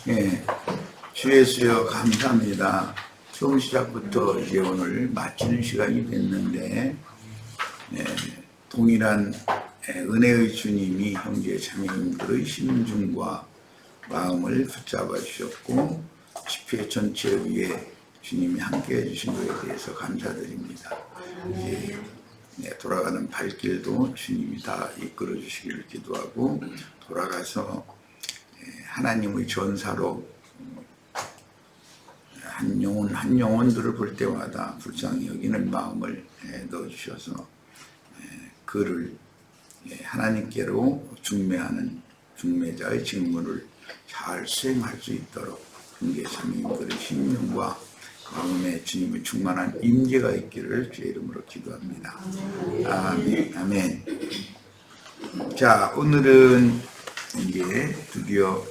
예, 주 예수여 감사합니다. 처음 시작부터 이제 오늘 마치는 시간이 됐는데, 동일한 은혜의 주님이 형제 자매님들의 심중과 마음을 붙잡아 주셨고, 집회 전체 위에 주님이 함께 해주신 것에 대해서 감사드립니다. 이제 돌아가는 발길도 주님이 다 이끌어 주시기를 기도하고, 돌아가서 하나님의 전사로 한 영혼들을 볼 때마다 불쌍히 여기는 마음을 넣어주셔서 그를 하나님께로 중매하는 중매자의 직무를 잘 수행할 수 있도록 형제 자매님들의 심령과 마음에 주님의 충만한 임재가 있기를 주의 이름으로 기도합니다. 아멘. 아멘. 자, 오늘은 이제 드디어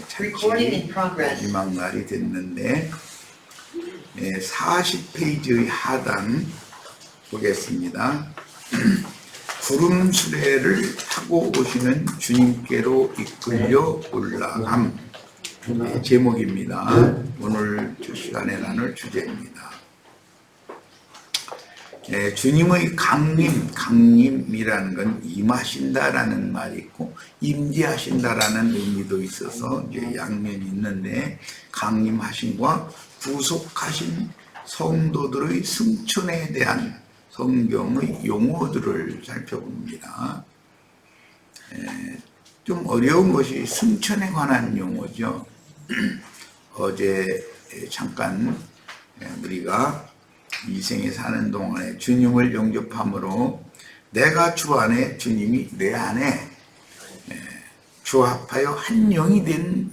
찬치 마지막 날이 됐는데 40페이지의 하단 보겠습니다. 구름 수레를 타고 오시는 주님께로 이끌려 올라감, 제목입니다. 오늘 주 시간에 나눌 주제입니다. 주님의 강림이라는 건 임하신다라는 말이 있고 임재하신다라는 의미도 있어서 이제 양면이 있는데, 강림하신과 구속하신 성도들의 승천에 대한 성경의 용어들을 살펴봅니다. 좀 어려운 것이 승천에 관한 용어죠. 어제 잠깐 우리가 이 생에 사는 동안에 주님을 영접함으로 내가 주 안에 주님이 내 안에 조합하여 한 영이 된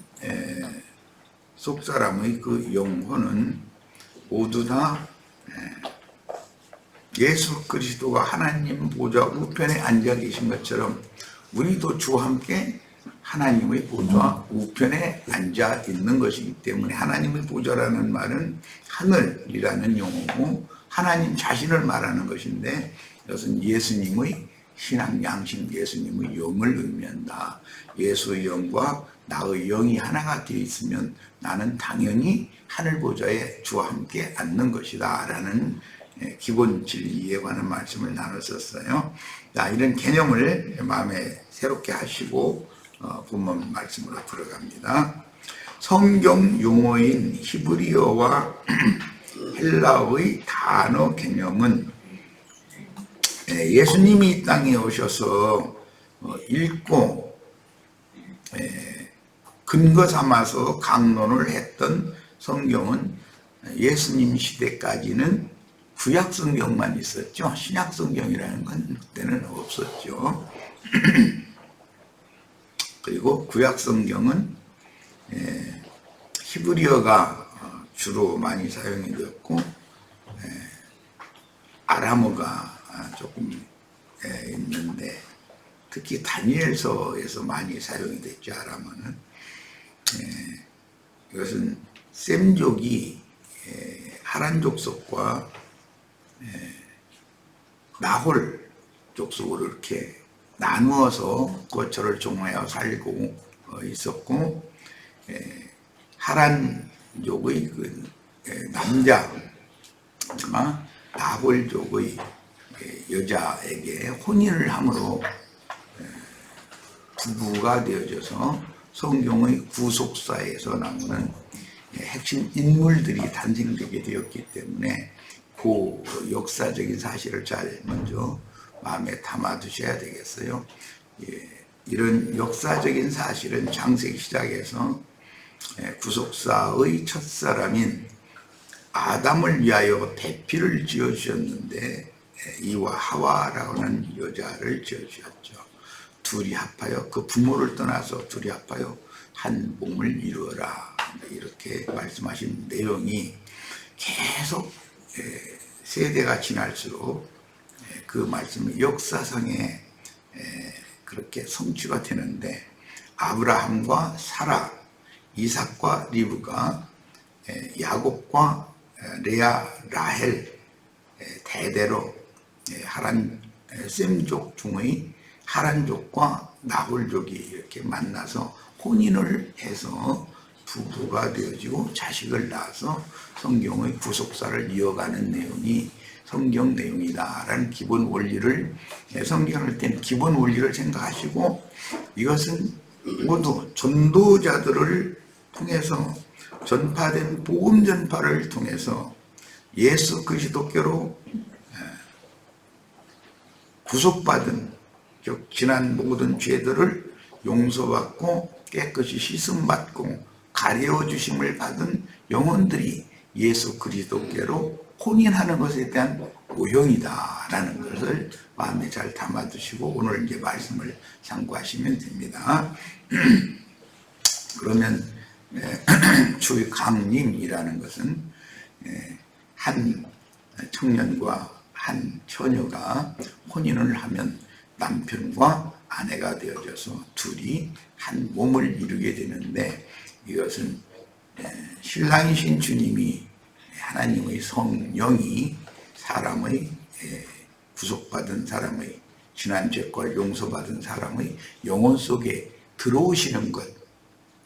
속사람의 그 영혼은 모두 다 예수 그리스도가 하나님 보좌 우편에 앉아 계신 것처럼 우리도 주와 함께 하나님의 보좌 우편에 앉아 있는 것이기 때문에, 하나님의 보좌라는 말은 하늘이라는 용어고 하나님 자신을 말하는 것인데, 이것은 예수님의 신앙 양심, 예수님의 영을 의미한다. 예수의 영과 나의 영이 하나가 되어 있으면 나는 당연히 하늘 보좌에 주와 함께 앉는 것이다 라는 기본 진리에 관한 말씀을 나눴었어요. 자, 이런 개념을 마음에 새롭게 하시고 본문 말씀으로 들어갑니다. 성경 용어인 히브리어와 헬라어의 단어 개념은 예수님이 이 땅에 오셔서 읽고 근거 삼아서 강론을 했던 성경은 예수님 시대까지는 구약 성경만 있었죠. 신약 성경이라는 건 그때는 없었죠. 그리고 구약 성경은 히브리어가 주로 많이 사용이 되었고 아람어가 조금 있는데, 특히 다니엘서에서 많이 사용이 됐죠. 아람어는. 이것은 셈족이 하란 족속과 나홀 족속으로 이렇게 나누어서 거처를 종하여 살고 있었고, 하란족의 그 남자가 나홀족의 여자에게 혼인을 함으로 부부가 되어져서 성경의 구속사에서 나오는 핵심 인물들이 탄생되게 되었기 때문에 그 역사적인 사실을 잘 먼저 마음에 담아두셔야 되겠어요. 이런 역사적인 사실은 창세기 시작해서 구속사의 첫사람인 아담을 위하여 배필을 지어주셨는데, 이와 하와라고 하는 여자를 지어주셨죠. 둘이 합하여, 그 부모를 떠나서 둘이 합하여 한 몸을 이루어라, 이렇게 말씀하신 내용이 계속 세대가 지날수록 그 말씀이 역사상에 그렇게 성취가 되는데, 아브라함과 사라, 이삭과 리브가 야곱과 레아, 라헬 대대로 하란 셈족 중의 하란족과 나홀족이 이렇게 만나서 혼인을 해서 부부가 되어지고 자식을 낳아서 성경의 구속사를 이어가는 내용이 성경 내용이다라는 기본 원리를, 성경을 땐 기본 원리를 생각하시고, 이것은 모두 전도자들을 통해서 전파된 복음 전파를 통해서 예수 그리스도께로 구속받은, 즉 지난 모든 죄들을 용서받고 깨끗이 씻음받고 가려 주심을 받은 영혼들이 예수 그리스도께로 혼인하는 것에 대한 모형이다라는 것을 마음에 잘 담아두시고 오늘 이제 말씀을 참고하시면 됩니다. 그러면 주강림이라는 것은 한 청년과 한 처녀가 혼인을 하면 남편과 아내가 되어져서 둘이 한 몸을 이루게 되는데, 이것은 신랑이신 주님이, 하나님의 성령이 사람의 구속받은 사람의 지난 죄과 용서받은 사람의 영혼 속에 들어오시는 것.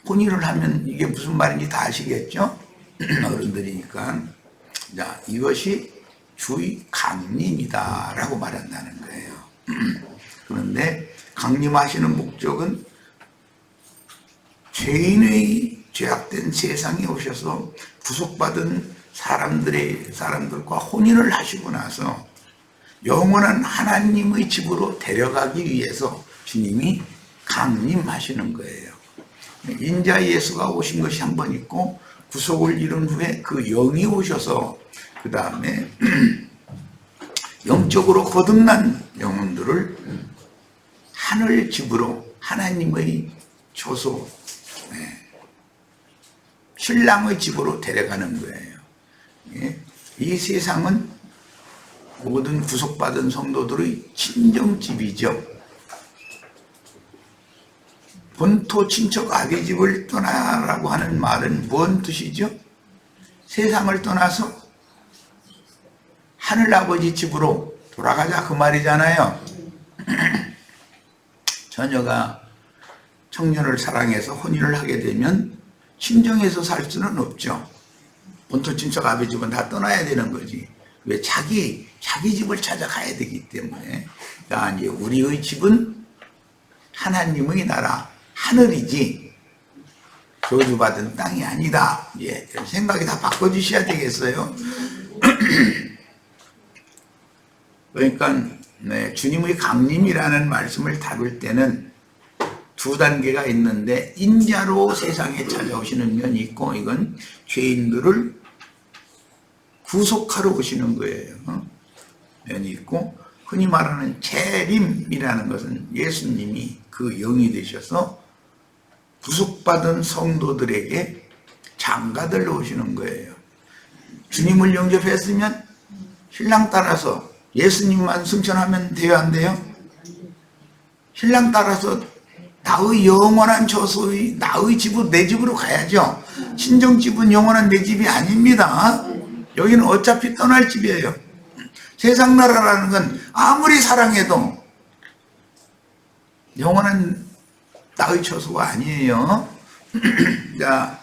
혼인을 하면 이게 무슨 말인지 다 아시겠죠? 어른들이니까. 자, 이것이 주의 강림이다라고 말한다는 거예요. 그런데 강림하시는 목적은 죄인의 죄악된 세상에 오셔서 구속받은 사람들과 혼인을 하시고 나서 영원한 하나님의 집으로 데려가기 위해서 주님이 강림하시는 거예요. 인자 예수가 오신 것이 한 번 있고, 구속을 이룬 후에 그 영이 오셔서 그 다음에 영적으로 거듭난 영혼들을 하늘 집으로, 하나님의 조소, 신랑의 집으로 데려가는 거예요. 이 세상은 모든 구속받은 성도들의 친정집이죠. 본토 친척 아비 집을 떠나라고 하는 말은 뭔 뜻이죠? 세상을 떠나서 하늘아버지 집으로 돌아가자 그 말이잖아요. 처녀가 청년을 사랑해서 혼인을 하게 되면 친정에서 살 수는 없죠. 본토 친척 아비 집은 다 떠나야 되는 거지. 왜? 자기 집을 찾아가야 되기 때문에. 자, 이제 우리의 집은 하나님의 나라, 하늘이지 저주받은 땅이 아니다. 예, 생각이 다 바꿔주셔야 되겠어요. 그러니까 주님의 강림이라는 말씀을 다룰 때는 두 단계가 있는데, 인자로 세상에 찾아오시는 면이 있고, 이건 죄인들을 구속하러 오시는 거예요. 면이 있고, 흔히 말하는 재림이라는 것은 예수님이 그 영이 되셔서 구속받은 성도들에게 장가들러 오시는 거예요. 주님을 영접했으면 신랑 따라서 예수님만 승천하면 돼요, 안 돼요? 신랑 따라서 나의 영원한 저소의 나의 집으로, 내 집으로 가야죠. 친정집은 영원한 내 집이 아닙니다. 여기는 어차피 떠날 집이에요. 세상 나라라는 건 아무리 사랑해도 영원한 나의 처소가 아니에요. 자,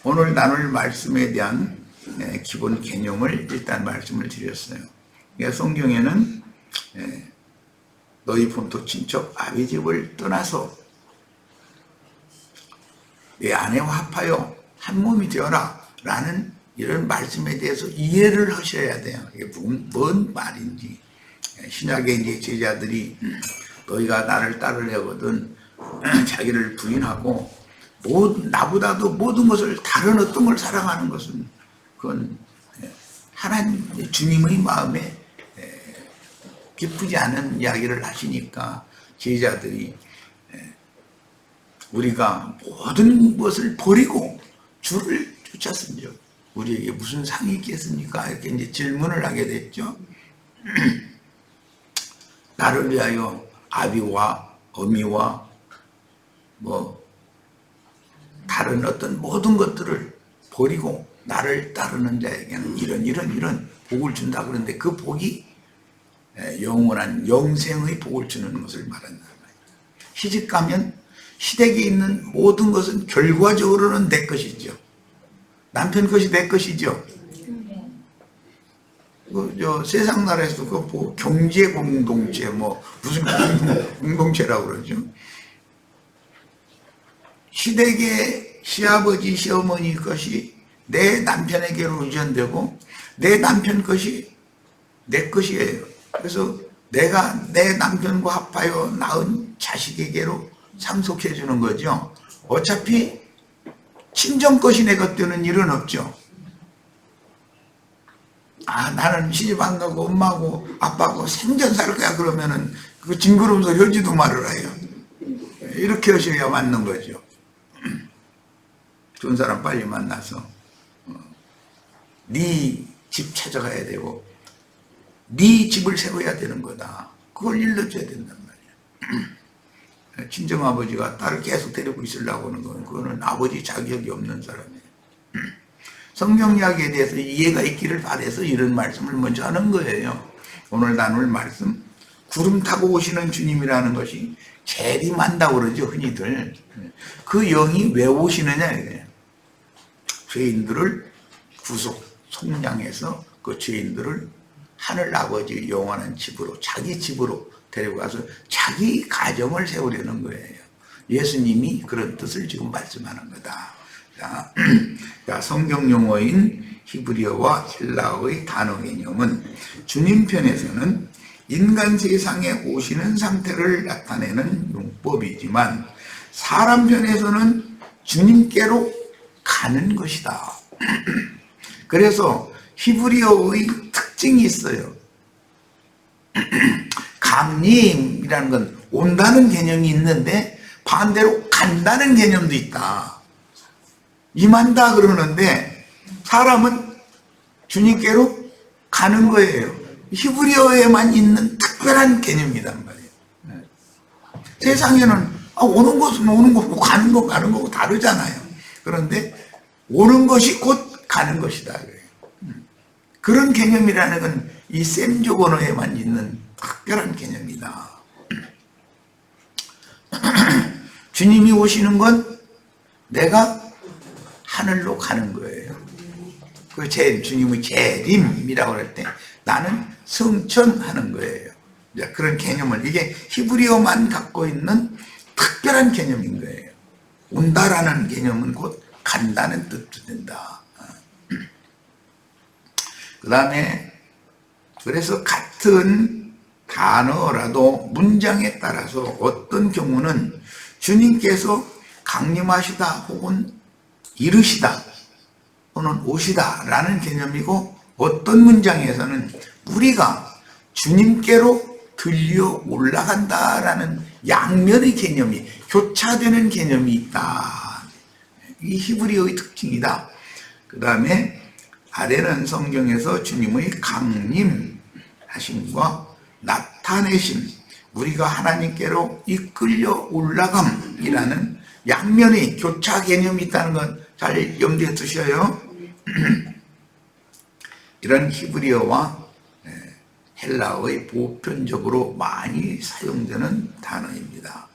오늘 나눌 말씀에 대한 기본 개념을 일단 말씀을 드렸어요. 성경에는 너희 본토 친척 아비 집을 떠나서 내 아내와 합하여 한 몸이 되어라 라는 이런 말씀에 대해서 이해를 하셔야 돼요. 이게 뭔 말인지. 신약의 이제 제자들이 너희가 나를 따르려거든 자기를 부인하고 나보다도 모든 것을, 다른 어떤 걸 사랑하는 것은 그건 하나님 주님의 마음에 기쁘지 않은 이야기를 하시니까 제자들이 우리가 모든 것을 버리고 주를 쫓았으며 우리에게 무슨 상이 있겠습니까? 이렇게 이제 질문을 하게 됐죠. 나를 위하여 아비와 어미와 다른 어떤 모든 것들을 버리고 나를 따르는 자에게는 이런 복을 준다. 그런데 그 복이 영원한 영생의 복을 주는 것을 말한다. 시집가면 시댁에 있는 모든 것은 결과적으로는 내 것이죠. 남편 것이 내 것이죠. 세상 나라에서 경제 공동체, 무슨 공동체라고 그러죠. 시댁의 시아버지, 시어머니 것이 내 남편에게로 의존되고 내 남편 것이 내 것이에요. 그래서 내가 내 남편과 합하여 낳은 자식에게로 상속해 주는 거죠. 어차피 친정 것이 내 것 되는 일은 없죠. 나는 시집 안 가고 엄마하고 아빠하고 생전 살 거야 그러면은 그 징그러운 소리 하지도 말아요. 이렇게 하셔야 맞는 거죠. 좋은 사람 빨리 만나서 네 집 찾아가야 되고 네 집을 세워야 되는 거다. 그걸 일러줘야 된단 말이야. 친정아버지가 딸을 계속 데리고 있으려고 하는 건 그거는 아버지 자격이 없는 사람이에요. 성경 이야기에 대해서 이해가 있기를 바라서 이런 말씀을 먼저 하는 거예요. 오늘 나눌 말씀, 구름 타고 오시는 주님이라는 것이 재림한다고 그러죠, 흔히들. 그 영이 왜 오시느냐 이거예요. 죄인들을 구속, 속량해서 그 죄인들을 하늘 아버지 영원한 집으로, 자기 집으로 데리고 가서 자기 가정을 세우려는 거예요. 예수님이 그런 뜻을 지금 말씀하는 거다. 자, 성경 용어인 히브리어와 헬라어의 단어 개념은 주님 편에서는 인간 세상에 오시는 상태를 나타내는 용법이지만 사람 편에서는 주님께로 가는 것이다. 그래서 히브리어의 특징이 있어요. 강림이라는 건 온다는 개념이 있는데 반대로 간다는 개념도 있다. 임한다 그러는데 사람은 주님께로 가는 거예요. 히브리어에만 있는 특별한 개념이란 말이에요. 세상에는 오는 것은 오는 거고 가는 거 가는 거고 다르잖아요. 그런데 오는 것이 곧 가는 것이다. 그런 개념이라는 건 이 셈족 언어에만 있는 특별한 개념이다. 주님이 오시는 건 내가 하늘로 가는 거예요. 그 주님의 재림이라고 할 때 나는 성천하는 거예요. 그런 개념을, 이게 히브리어만 갖고 있는 특별한 개념인 거예요. 온다라는 개념은 곧 간다는 뜻도 된다. 그 다음에 그래서 같은 단어라도 문장에 따라서 어떤 경우는 주님께서 강림하시다 혹은 이르시다 또는 오시다 라는 개념이고 어떤 문장에서는 우리가 주님께로 들려 올라간다 라는 양면의 개념이 교차되는 개념이 있다. 이 히브리어의 특징이다. 그 다음에 아래는 성경에서 주님의 강림하심과 나타내심, 우리가 하나님께로 이끌려 올라감이라는 양면의 교차 개념이 있다는 건 잘 염두에 두셔요. 이런 히브리어와 헬라어의 보편적으로 많이 사용되는 단어입니다.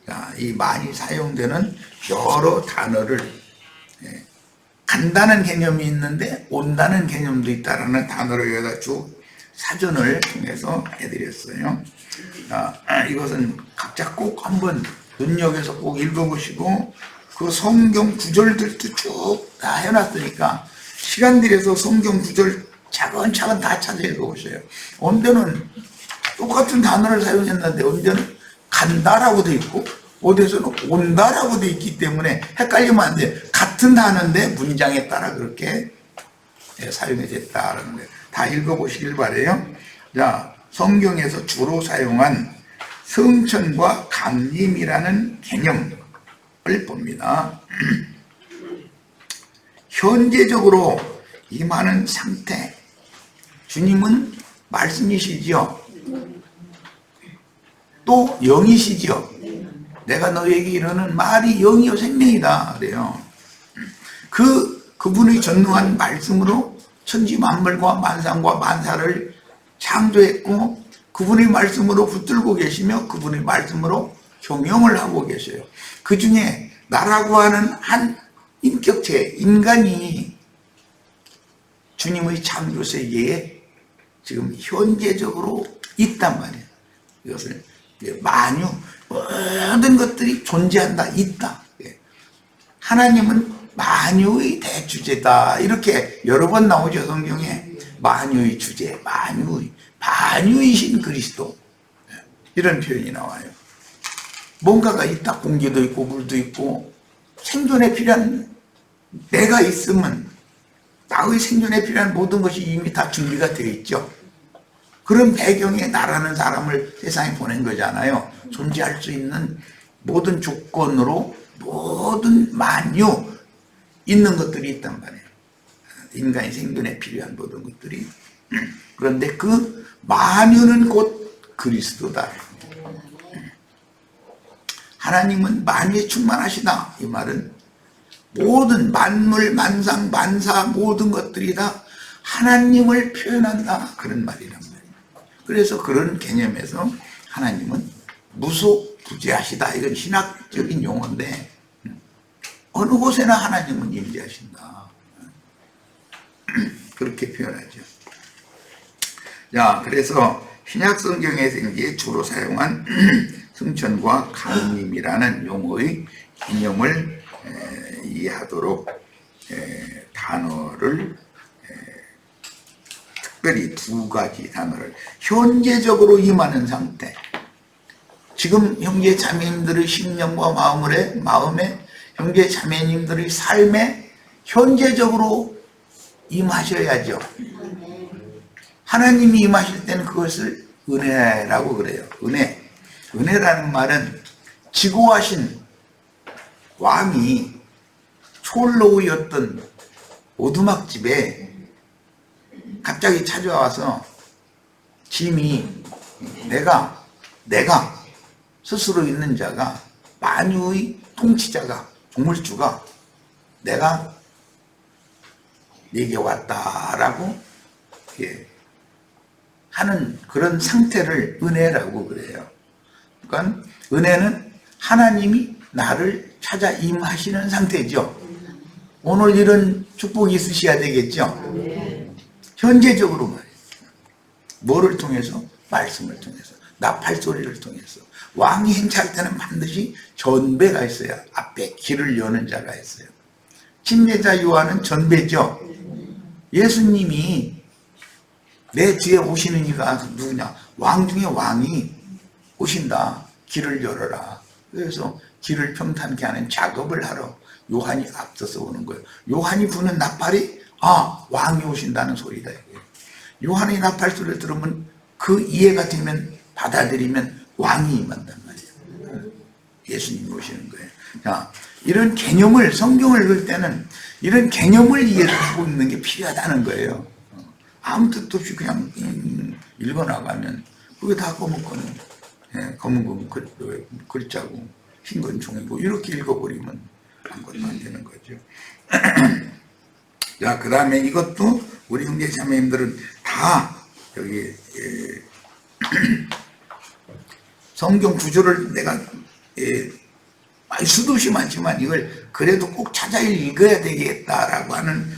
자, 이 많이 사용되는 여러 단어를 간다는 개념이 있는데 온다는 개념도 있다라는 단어를 여기다 쭉 사전을 통해서 해드렸어요. 이것은 각자 꼭 한번 눈여겨서 꼭 읽어보시고 그 성경 구절들도 쭉 다 해놨으니까 시간 들여서 성경 구절 차근차근 다 찾아 읽어보세요. 언제는 똑같은 단어를 사용했는데 언제는 간다라고 돼 있고 어디서는 온다라고 돼 있기 때문에 헷갈리면 안 돼. 같은 단어인데 문장에 따라 그렇게 사용해졌다라는 거예요. 다 읽어보시길 바래요. 자, 성경에서 주로 사용한 성천과 강림이라는 개념을 봅니다. 현재적으로 임하는 상태, 주님은 말씀이시죠. 또 영이시죠. 내가 너에게 이르는 말이 영이요 생명이다 그래요. 그분의 전능한 말씀으로 천지 만물과 만상과 만사를 창조했고 그분의 말씀으로 붙들고 계시며 그분의 말씀으로 경영을 하고 계셔요. 그 중에 나라고 하는 한 인격체, 인간이 주님의 창조 세계에 지금 현재적으로 있단 말이에요. 이것을 만유, 모든 것들이 존재한다, 있다. 하나님은 만유의 대주제다. 이렇게 여러 번 나오죠, 성경에. 만유의 주제, 만유이신 그리스도. 이런 표현이 나와요. 뭔가가 있다. 공기도 있고 물도 있고 생존에 필요한 내가 있으면 나의 생존에 필요한 모든 것이 이미 다 준비가 되어 있죠. 그런 배경에 나라는 사람을 세상에 보낸 거잖아요. 존재할 수 있는 모든 조건으로 모든 만유 있는 것들이 있단 말이에요. 인간의 생존에 필요한 모든 것들이. 그런데 그 만유는 곧 그리스도다. 하나님은 만유에 충만하시다. 이 말은 모든 만물, 만상, 만사 모든 것들이 다 하나님을 표현한다. 그런 말이란 말이에요. 그래서 그런 개념에서 하나님은 무소부재하시다. 이건 신학적인 용어인데 어느 곳에나 하나님은 임재하신다. 그렇게 표현하죠. 자, 그래서 신약 성경에서 이제 주로 사용한 승천과 강림이라는 용어의 개념을 이해하도록 단어를 특별히 두 가지 단어를 현재적으로 임하는 상태. 지금 형제 자매님들의 심령과 마음에 형제 자매님들의 삶에 현재적으로 임하셔야죠. 하나님이 임하실 때는 그것을 은혜라고 그래요. 은혜라는 말은 지고하신 왕이 촐로우였던 오두막집에 갑자기 찾아와서 짐이 내가 스스로 있는 자가 만유의 통치자가 조물주가 내가 네게 왔다라고 하는 그런 상태를 은혜라고 그래요. 그러니까 은혜는 하나님이 나를 찾아 임하시는 상태죠. 오늘 이런 축복이 있으셔야 되겠죠. 현재적으로 말이에요. 뭐를 통해서? 말씀을 통해서, 나팔소리를 통해서. 왕이 행차할 때는 반드시 전배가 있어요. 앞에 길을 여는 자가 있어요. 침례자 요한은 전배죠. 예수님이 내 뒤에 오시는 이가 누구냐? 왕 중에 왕이 오신다. 길을 열어라. 그래서 길을 평탄케 하는 작업을 하러 요한이 앞서서 오는 거예요. 요한이 부는 나팔이 왕이 오신다는 소리다. 요한의 나팔 소리를 들으면 그 이해가 되면 받아들이면 왕이 임한단 말이에요. 예수님이 오시는 거예요. 자, 이런 개념을 성경을 읽을 때는 이런 개념을 이해를 하고 있는 게 필요하다는 거예요. 아무 뜻도 없이 그냥 읽어나가면 그게 다 검은 건 글자고 흰 건 종이고 이렇게 읽어버리면 아무것도 안 되는 거죠. 자, 그 다음에 이것도 우리 형제 자매님들은 다 여기 성경 구조를 내가 수도 없이 많지만 이걸 그래도 꼭 찾아 읽어야 되겠다라고 하는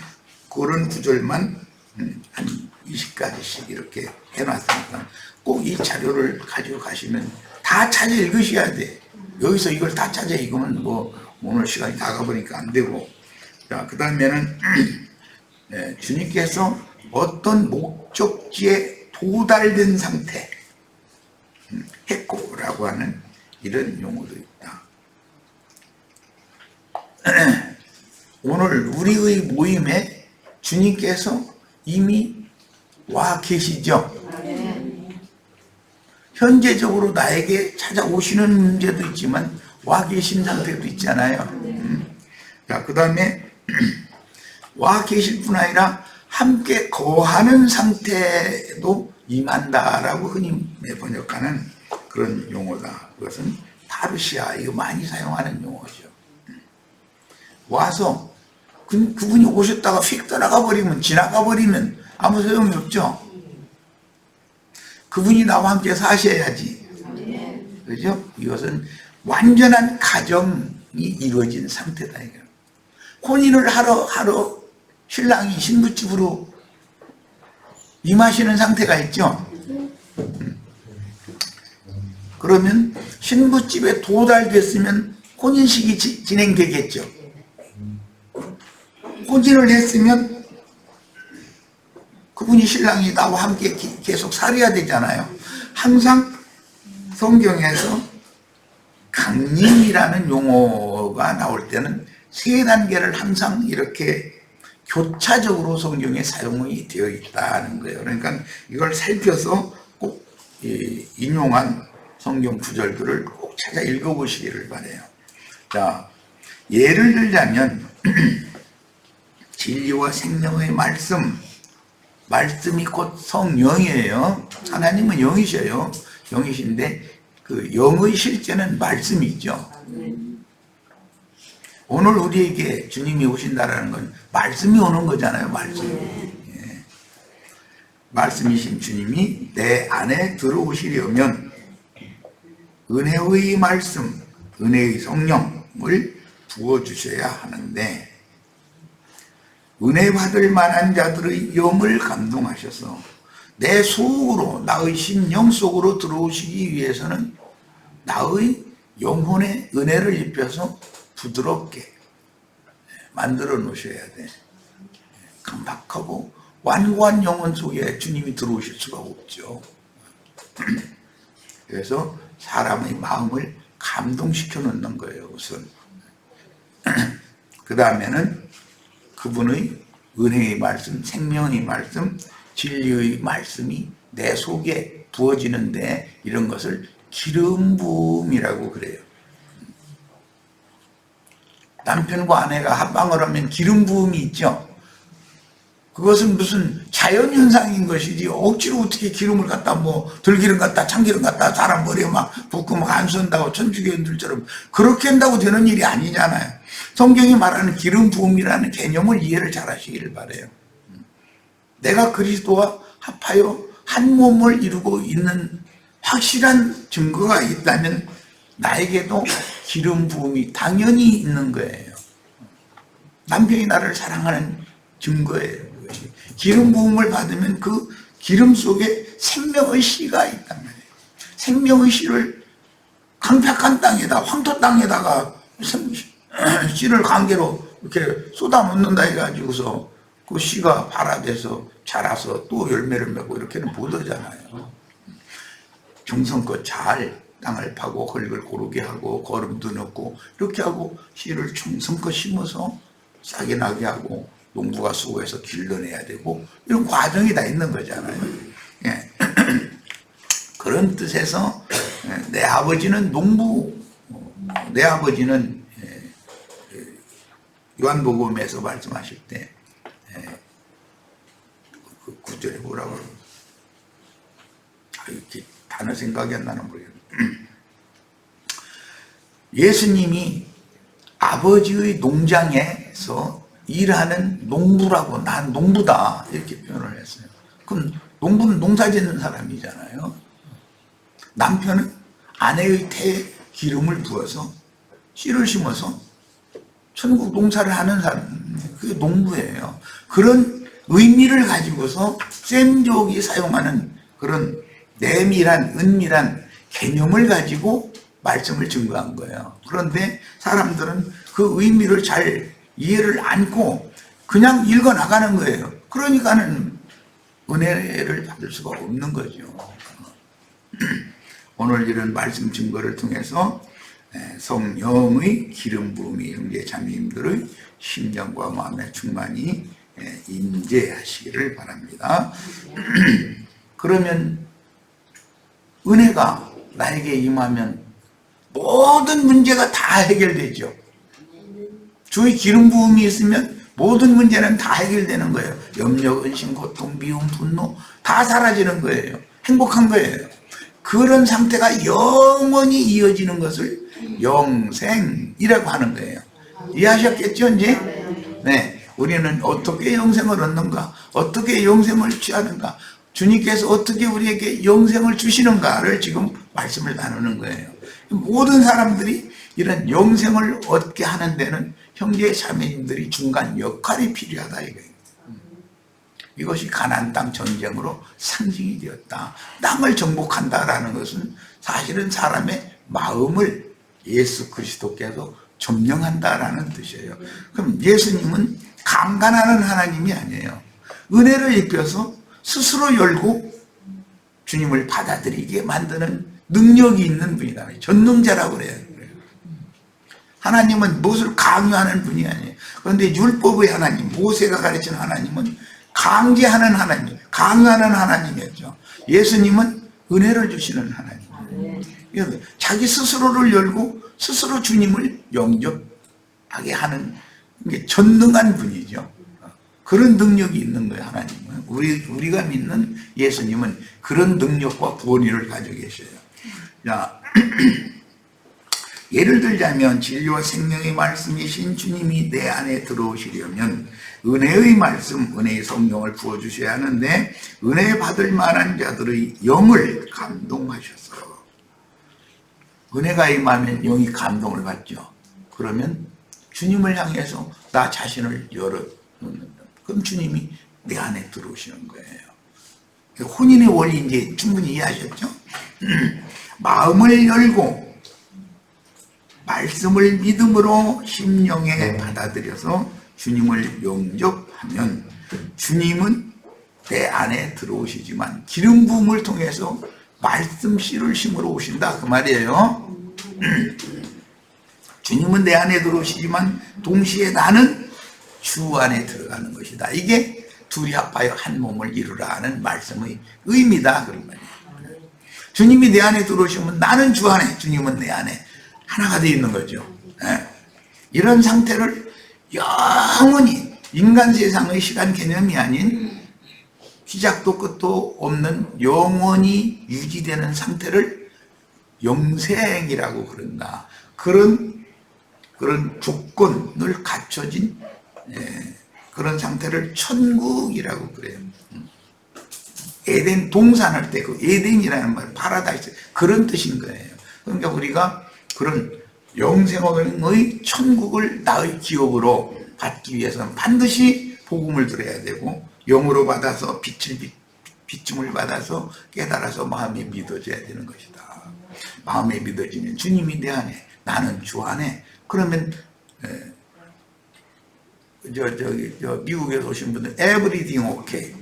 그런 구절만 한 20가지씩 이렇게 해놨으니까 꼭 이 자료를 가지고 가시면 다 찾아 읽으셔야 돼. 여기서 이걸 다 찾아 읽으면 뭐 오늘 시간이 나가버리니까 안 되고. 자, 그 다음에는 주님께서 어떤 목적지에 도달된 상태, 했고라고 하는 이런 용어도 있다. 오늘 우리의 모임에 주님께서 이미 와 계시죠. 현재적으로 나에게 찾아오시는 문제도 있지만 와 계신 상태도 있잖아요. 자, 그 다음에 와 계실 뿐 아니라 함께 거하는 상태도 임한다라고 흔히 번역하는 그런 용어다. 그것은 파르시아, 이거 많이 사용하는 용어죠. 와서 그분이 오셨다가 휙 떠나가 버리면, 지나가 버리면 아무 소용이 없죠. 그분이 나와 함께 사셔야지. 그죠? 이것은 완전한 가정이 이루어진 상태다. 이거. 혼인을 하러 신랑이 신부집으로 임하시는 상태가 있죠. 그러면 신부집에 도달됐으면 혼인식이 진행되겠죠. 혼인을 했으면 그분이 신랑이 나와 함께 계속 살아야 되잖아요. 항상 성경에서 강림이라는 용어가 나올 때는 세 단계를 항상 이렇게 교차적으로 성경에 사용이 되어 있다는 거예요. 그러니까 이걸 살펴서 꼭 인용한 성경 구절들을 꼭 찾아 읽어보시기를 바라요. 자, 예를 들자면 진리와 생명의 말씀이 곧 성령이에요. 하나님은 영이셔요. 영이신데 그 영의 실제는 말씀이죠. 오늘 우리에게 주님이 오신다라는 건 말씀이 오는 거잖아요. 말씀이. 예. 말씀이신 주님이 내 안에 들어오시려면 은혜의 말씀, 은혜의 성령을 부어주셔야 하는데 은혜 받을 만한 자들의 영을 감동하셔서 내 속으로, 나의 심령 속으로 들어오시기 위해서는 나의 영혼에 은혜를 입혀서 부드럽게 만들어 놓으셔야 돼. 강박하고 완고한 영혼 속에 주님이 들어오실 수가 없죠. 그래서 사람의 마음을 감동시켜 놓는 거예요, 우선. 그 다음에는 그분의 은혜의 말씀, 생명의 말씀, 진리의 말씀이 내 속에 부어지는데 이런 것을 기름 부음이라고 그래요. 남편과 아내가 합방을 하면 기름 부음이 있죠. 그것은 무슨 자연현상인 것이지 억지로 어떻게 기름을 갖다 들기름 갖다 참기름 갖다 사람 머리에 막 붓고 막 안 쓴다고 천주교인들처럼 그렇게 한다고 되는 일이 아니잖아요. 성경이 말하는 기름 부음이라는 개념을 이해를 잘 하시기를 바라요. 내가 그리스도와 합하여 한 몸을 이루고 있는 확실한 증거가 있다면 나에게도 기름 부음이 당연히 있는 거예요. 남편이 나를 사랑하는 증거예요. 기름 부음을 받으면 그 기름 속에 생명의 씨가 있단 말이에요. 생명의 씨를 강팍한 땅에다, 황토 땅에다가 씨를 관계로 이렇게 쏟아 놓는다 해가지고서 그 씨가 발화돼서 자라서 또 열매를 맺고 이렇게는 못 하잖아요. 정성껏 잘 땅을 파고 흙을 고르게 하고 거름도 넣고 이렇게 하고 씨를 정성껏 심어서 싹이 나게 하고 농부가 수고해서 길러내야 되고 이런 과정이 다 있는 거잖아요. 예. 그런 뜻에서 내 아버지는 내 아버지는 요한복음에서 말씀하실 때 그 구절에 뭐라고 이렇게 단어 생각이 안 나는 모르겠네. 예수님이 아버지의 농장에서 일하는 농부라고, 난 농부다 이렇게 표현을 했어요. 그럼 농부는 농사 짓는 사람이잖아요. 남편은 아내의 태에 기름을 부어서 씨를 심어서 천국 농사를 하는 사람, 그게 농부예요. 그런 의미를 가지고서 셈족이 사용하는 그런 내밀한 은밀한 개념을 가지고 말씀을 증거한 거예요. 그런데 사람들은 그 의미를 잘 이해를 않고 그냥 읽어 나가는 거예요. 그러니까는 은혜를 받을 수가 없는 거죠. 오늘 이런 말씀 증거를 통해서 성령의 기름 부음이 형제 자매님들의 심령과 마음의 충만이 임재하시기를 바랍니다. 그러면 은혜가 나에게 임하면 모든 문제가 다 해결되죠. 주의 기름 부음이 있으면 모든 문제는 다 해결되는 거예요. 염려, 근심, 고통, 미움, 분노 다 사라지는 거예요. 행복한 거예요. 그런 상태가 영원히 이어지는 것을 영생이라고 하는 거예요. 이해하셨겠죠, 이제? 네. 우리는 어떻게 영생을 얻는가? 어떻게 영생을 취하는가? 주님께서 어떻게 우리에게 영생을 주시는가를 지금 말씀을 나누는 거예요. 모든 사람들이 이런 영생을 얻게 하는 데는 형제 자매님들이 중간 역할이 필요하다 이거예요. 이것이 가나안 땅 전쟁으로 상징이 되었다. 땅을 정복한다라는 것은 사실은 사람의 마음을 예수 그리스도께서 점령한다라는 뜻이에요. 그럼 예수님은 강간하는 하나님이 아니에요. 은혜를 입혀서 스스로 열고 주님을 받아들이게 만드는 능력이 있는 분이다. 전능자라고 그래요. 하나님은 무엇을 강요하는 분이 아니에요. 그런데 율법의 하나님, 모세가 가르친 하나님은 강제하는 하나님, 강요하는 하나님이었죠. 예수님은 은혜를 주시는 하나님. 자기 스스로를 열고 스스로 주님을 영접하게 하는 게 전능한 분이죠. 그런 능력이 있는 거예요, 하나님은. 우리가 믿는 예수님은 그런 능력과 권위를 가지고 계셔요. 자, 예를 들자면 진리와 생명의 말씀이신 주님이 내 안에 들어오시려면 은혜의 말씀, 은혜의 성령을 부어주셔야 하는데 은혜 받을 만한 자들의 영을 감동하셔서 은혜가 임하면 영이 감동을 받죠. 그러면 주님을 향해서 나 자신을 열어놓는다. 그럼 주님이 내 안에 들어오시는 거예요. 혼인의 원리 이제 충분히 이해하셨죠? 마음을 열고 말씀을 믿음으로 심령에 받아들여서 주님을 영접하면 주님은 내 안에 들어오시지만 기름 부음을 통해서 말씀 씨를 심으러 오신다 그 말이에요. 주님은 내 안에 들어오시지만 동시에 나는 주 안에 들어가는 것이다. 이게 둘이 합하여 한 몸을 이루라 하는 말씀의 의미다 그런 말이에요. 주님이 내 안에 들어오시면 나는 주 안에, 주님은 내 안에 하나가 되어 있는 거죠. 이런 상태를 영원히 인간 세상의 시간 개념이 아닌 시작도 끝도 없는 영원히 유지되는 상태를 영생이라고 그런다. 그런 조건을 갖춰진 그런 상태를 천국이라고 그래요. 에덴 동산할 때 그 에덴이라는 말, 파라다이스 그런 뜻인 거예요. 그러니까 우리가 그런 영생의 천국을 나의 기업으로 받기 위해서는 반드시 복음을 들어야 되고 영으로 받아서 비춤을 받아서 깨달아서 마음에 믿어져야 되는 것이다. 마음에 믿어지면 주님이 내 안에, 나는 주 안에. 그러면 미국에서 오신 분들 everything okay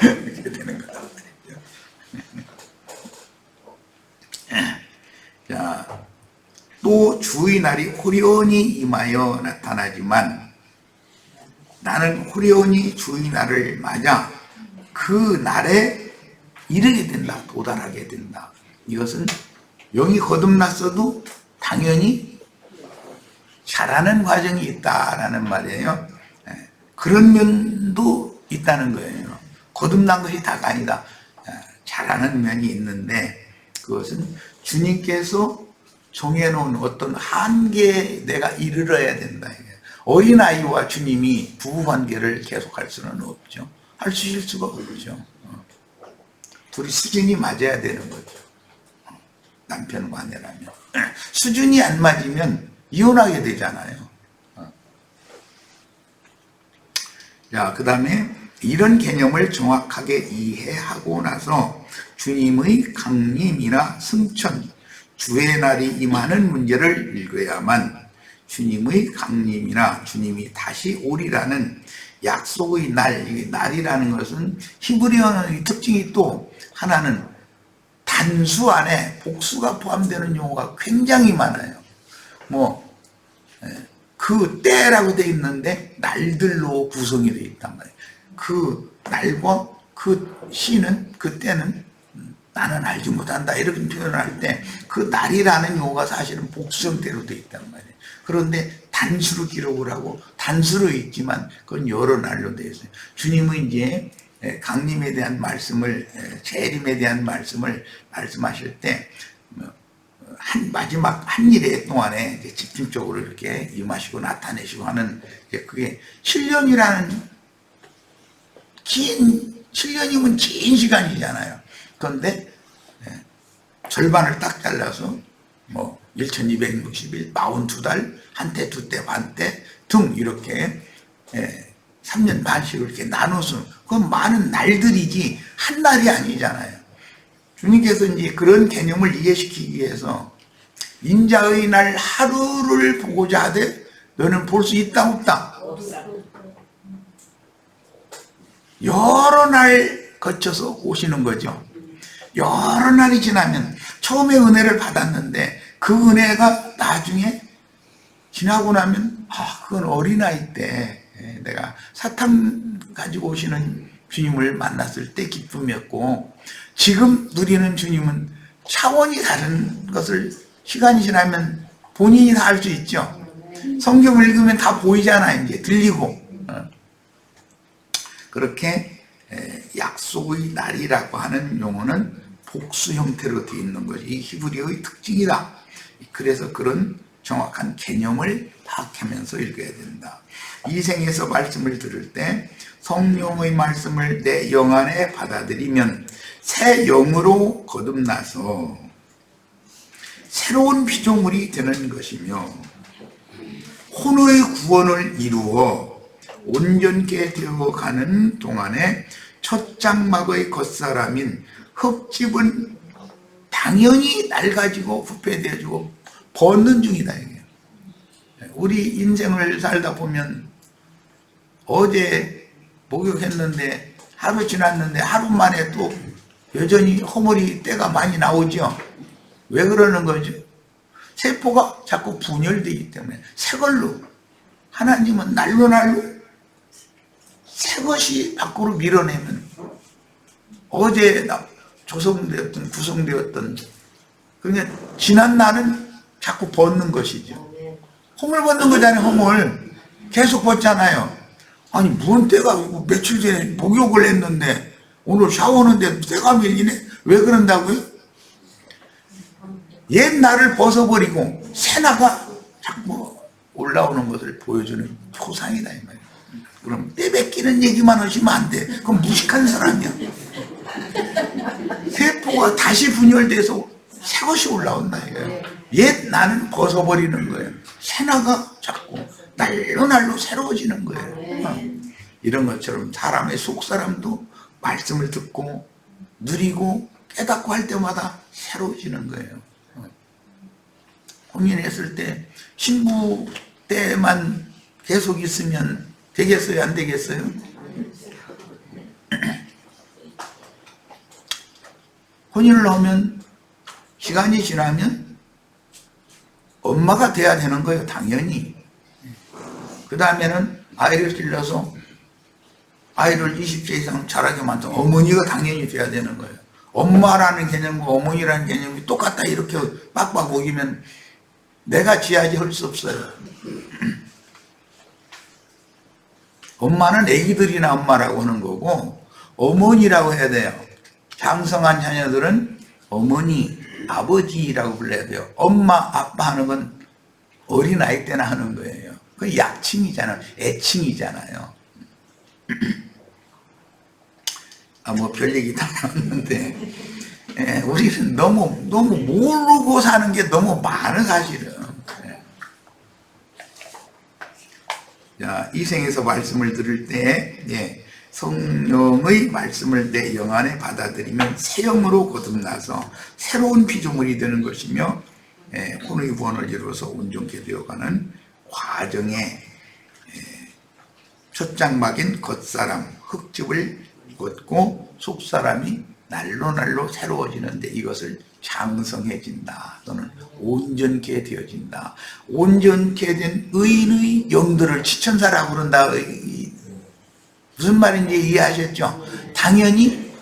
이렇게 되는 거다. 자, 또 주의 날이 호련히 임하여 나타나지만 나는 호련히 주의 날을 맞아 그 날에 이르게 된다, 도달하게 된다. 이것은 영이 거듭났어도 당연히 자라는 과정이 있다라는 말이에요. 그런 면도 있다는 거예요. 거듭난 것이 다가 아니다. 자라는 면이 있는데 그것은 주님께서 정해놓은 어떤 한계에 내가 이르러야 된다. 어린아이와 주님이 부부관계를 계속할 수는 없죠. 할 수 있을 수가 없죠. 둘이 수준이 맞아야 되는 거죠. 남편과 아내라면. 수준이 안 맞으면 이혼하게 되잖아요. 자, 그 다음에 이런 개념을 정확하게 이해하고 나서 주님의 강림이나 승천, 주의 날이 임하는 문제를 읽어야만 주님의 강림이나 주님이 다시 오리라는 약속의 날, 이 날이라는 것은 히브리어의 특징이 또 하나는 단수 안에 복수가 포함되는 용어가 굉장히 많아요. 그 때라고 되어 있는데 날들로 구성이 되어 있단 말이에요. 그 날과 그 시는, 그 때는 나는 알지 못한다 이렇게 표현을 할 때 그 날이라는 용어가 사실은 복수 형태로 되어 있단 말이에요. 그런데 단수로 기록을 하고 단수로 있지만 그건 여러 날로 되어 있어요. 주님은 이제 강림에 대한 말씀을, 재림에 대한 말씀을 말씀하실 때 마지막 한 일에 동안에 이제 집중적으로 이렇게 임하시고 나타내시고 하는 그게 7년이라는 7년이면 긴 시간이잖아요. 그런데 절반을 딱 잘라서 뭐 1260일, 42달, 한때, 두때, 반때 등 이렇게 3년 반씩을 이렇게 나눠서 그건 많은 날들이지 한 날이 아니잖아요. 주님께서 이제 그런 개념을 이해시키기 위해서 인자의 날 하루를 보고자 하되 너는 볼 수 있다 없다? 여러 날 거쳐서 오시는 거죠. 여러 날이 지나면 처음에 은혜를 받았는데 그 은혜가 나중에 지나고 나면 그건 어린아이 때 내가 사탕 가지고 오시는 주님을 만났을 때 기쁨이었고 지금 누리는 주님은 차원이 다른 것을 시간이 지나면 본인이 다 알 수 있죠. 성경을 읽으면 다 보이잖아요. 이제 들리고. 그렇게 약속의 날이라고 하는 용어는 복수 형태로 되어 있는 것이 이 히브리어의 특징이다. 그래서 그런 정확한 개념을 파악하면서 읽어야 된다. 이 생에서 말씀을 들을 때 성령의 말씀을 내 영 안에 받아들이면 새 영으로 거듭나서 새로운 피조물이 되는 것이며 혼의 구원을 이루어 온전케 되어가는 동안에 첫 장막의 겉사람인 흙집은 당연히 낡아지고 부패되어지고 벗는 중이다. 우리 인생을 살다 보면 어제 목욕했는데 하루 지났는데 하루 만에 또 여전히 허물이 때가 많이 나오죠. 왜 그러는 거죠? 세포가 자꾸 분열되기 때문에 새 걸로 하나님은 날로 새 것이 밖으로 밀어내면 어제 조성되었던 구성되었던 그러니까 지난 날은 자꾸 벗는 것이죠. 허물 벗는 거잖아요. 허물 계속 벗잖아요. 아니 무슨 때가 며칠 전에 목욕을 했는데 오늘 샤워하는데 때가 밀리네. 왜 그런다고요? 옛 나를 벗어버리고 새 나가 자꾸 올라오는 것을 보여주는 표상이다 이 말이에요. 그럼 때 뺏기는 얘기만 하시면 안 돼. 그럼 무식한 사람이야. 세포가 다시 분열돼서 새 것이 올라온다 이거예요. 옛 나는 벗어버리는 거예요. 새 나가 자꾸 날로 새로워지는 거예요. 이런 것처럼 사람의 속사람도 말씀을 듣고 누리고 깨닫고 할 때마다 새로워지는 거예요. 혼인했을 때 신부 때만 계속 있으면 되겠어요? 안 되겠어요? 혼인을 하면 시간이 지나면 엄마가 돼야 되는 거예요. 당연히. 그 다음에는 아이를 길러서 아이를 20세 이상 자라게 만든 어머니가 당연히 돼야 되는 거예요. 엄마라는 개념과 어머니라는 개념이 똑같다 이렇게 빡빡 먹이면 내가 지하지 할 수 없어요. 엄마는 애기들이나 엄마라고 하는 거고 어머니라고 해야 돼요. 장성한 자녀들은 어머니, 아버지라고 불러야 돼요. 엄마, 아빠 하는 건 어린아이 때나 하는 거예요. 그 약칭이잖아요. 애칭이잖아요. 뭐 별 얘기 다 나왔는데 우리는 너무 모르고 사는 게 너무 많은 사실은. 자, 이 생에서 말씀을 들을 때 성령의 말씀을 내 영 안에 받아들이면 새 영으로 거듭나서 새로운 피조물이 되는 것이며 혼의 구원을 이루어서 온전케 되어가는 과정에 첫 장막인 겉사람 흙집을 걷고 속사람이 날로 새로워지는데 이것을 장성해진다 또는 온전케 되어진다. 온전케 된 의인의 영들을 지천사라고 그런다. 무슨 말인지 이해하셨죠? 당연히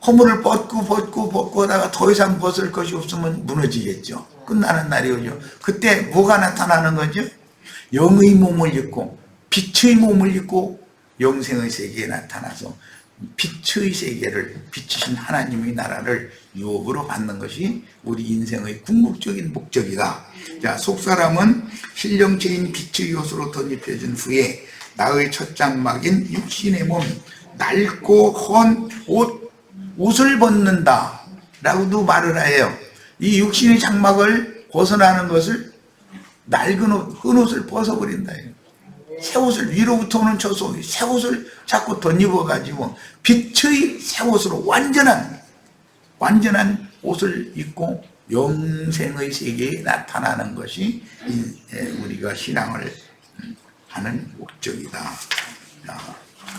허물을 벗고 하다가 더 이상 벗을 것이 없으면 무너지겠죠. 끝나는 날이 오죠. 그때 뭐가 나타나는 거죠? 영의 몸을 입고 빛의 몸을 입고 영생의 세계에 나타나서 빛의 세계를 비추신 하나님의 나라를 유업으로 받는 것이 우리 인생의 궁극적인 목적이다. 자, 속사람은 신령체인 빛의 요소로 덧입혀진 후에 나의 첫 장막인 육신의 몸 낡고 헌 옷을 벗는다 라고도 말을 해요. 이 육신의 장막을 벗어나는 것을 낡은 옷, 끈 옷을 벗어버린다. 새 옷을 위로부터 오는 저 속에 새 옷을 자꾸 덧입어가지고 빛의 새 옷으로 완전한 옷을 입고 영생의 세계에 나타나는 것이 우리가 신앙을 하는 목적이다.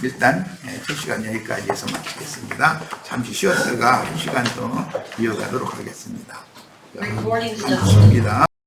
일단 2시간 여기까지 해서 마치겠습니다. 잠시 쉬었다가 1시간 더 이어가도록 하겠습니다. Recording done. 감사합니다.